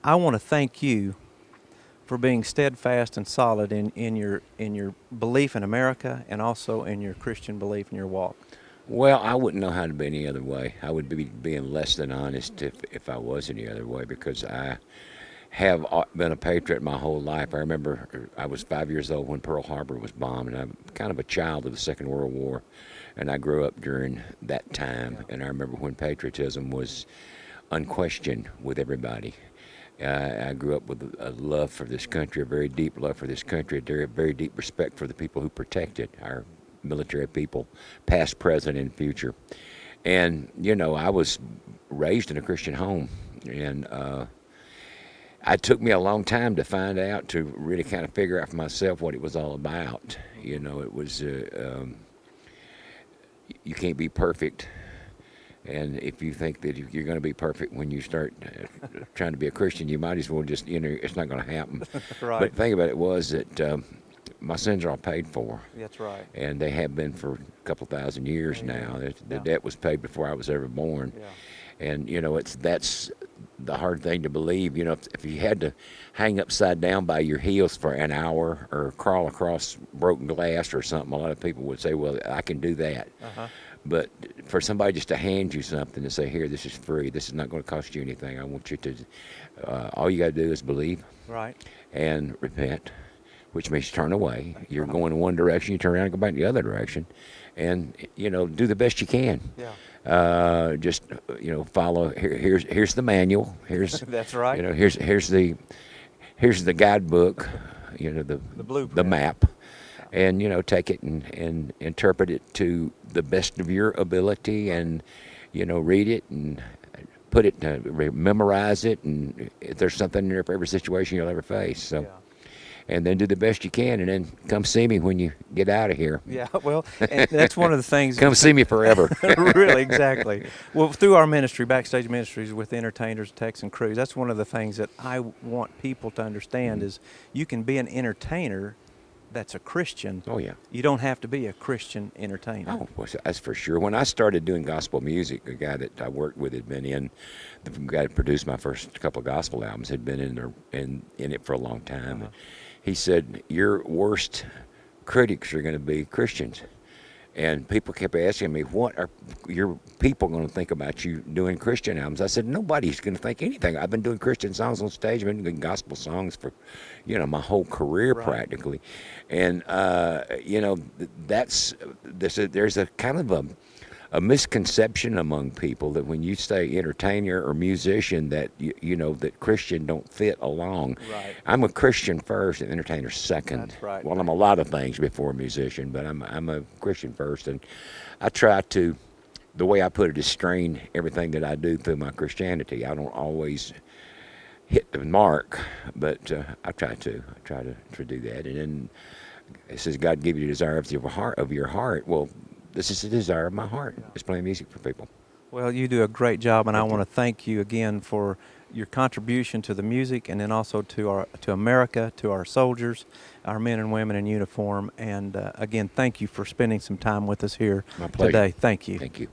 I want to thank you for being steadfast and solid in your belief in America and also in your Christian belief in your walk. Well, I wouldn't know how to be any other way. I would be being less than honest if I was any other way because I have been a patriot my whole life. I remember I was 5 years old when Pearl Harbor was bombed, and I'm kind of a child of the Second World War, and I grew up during that time. And I remember when patriotism was unquestioned with everybody. I grew up with a love for this country, a very deep love for this country, a very deep respect for the people who protect it, our military people, past, present, and future. And, I was raised in a Christian home, and it took me a long time to find out, to really kind of figure out for myself what it was all about. It was, you can't be perfect. And if you think that you're going to be perfect when you start trying to be a Christian, you might as well just, it's not going to happen. Right. But the thing about it was that my sins are all paid for. That's right. And they have been for a couple thousand years now. The debt was paid before I was ever born. Yeah. And, that's the hard thing to believe. If you had to hang upside down by your heels for an hour or crawl across broken glass or something, a lot of people would say, well, I can do that. Uh-huh. But for somebody just to hand you something and say, here, this is free, this is not going to cost you anything, I want you to, all you got to do is believe. Right. And repent, which means turn away. You're going in one direction, you turn around and go back in the other direction. And, do the best you can. Yeah. Just, follow, here's the manual. Here's That's right. Here's the guidebook, the blueprint. the map. And, take it and interpret it to the best of your ability and, read it and put it, memorize it. And if there's something in there for every situation you'll ever face. So, and then do the best you can, and then come see me when you get out of here. Yeah, well, and that's one of the things. Come see me forever. Really, exactly. Well, through our ministry, Backstage Ministries with entertainers, techs, and crews, that's one of the things that I want people to understand is you can be an entertainer that's a Christian. Oh, yeah. You don't have to be a Christian entertainer. Oh, well, that's for sure. When I started doing gospel music, the guy that I worked with had been the guy that produced my first couple of gospel albums had been in it for a long time. Uh-huh. He said, your worst critics are going to be Christians. And people kept asking me, what are your people going to think about you doing Christian albums? I said, nobody's going to think anything. I've been doing Christian songs on stage. I've been doing gospel songs for, my whole career practically. And, there's a kind of a misconception among people that when you say entertainer or musician that that Christian don't fit along. Right. I'm a Christian first and entertainer second. That's right. Well, I'm a lot of things before a musician, but I'm a Christian first, and I try to. The way I put it is strain everything that I do through my Christianity. I don't always hit the mark, but I try to do that. And then it says God give you the desire of your heart. Well, this is the desire of my heart, is playing music for people. Well, you do a great job, and I want to thank you again for your contribution to the music, and then also to America, to our soldiers, our men and women in uniform. And again, thank you for spending some time with us here My pleasure. today. Thank you. Thank you.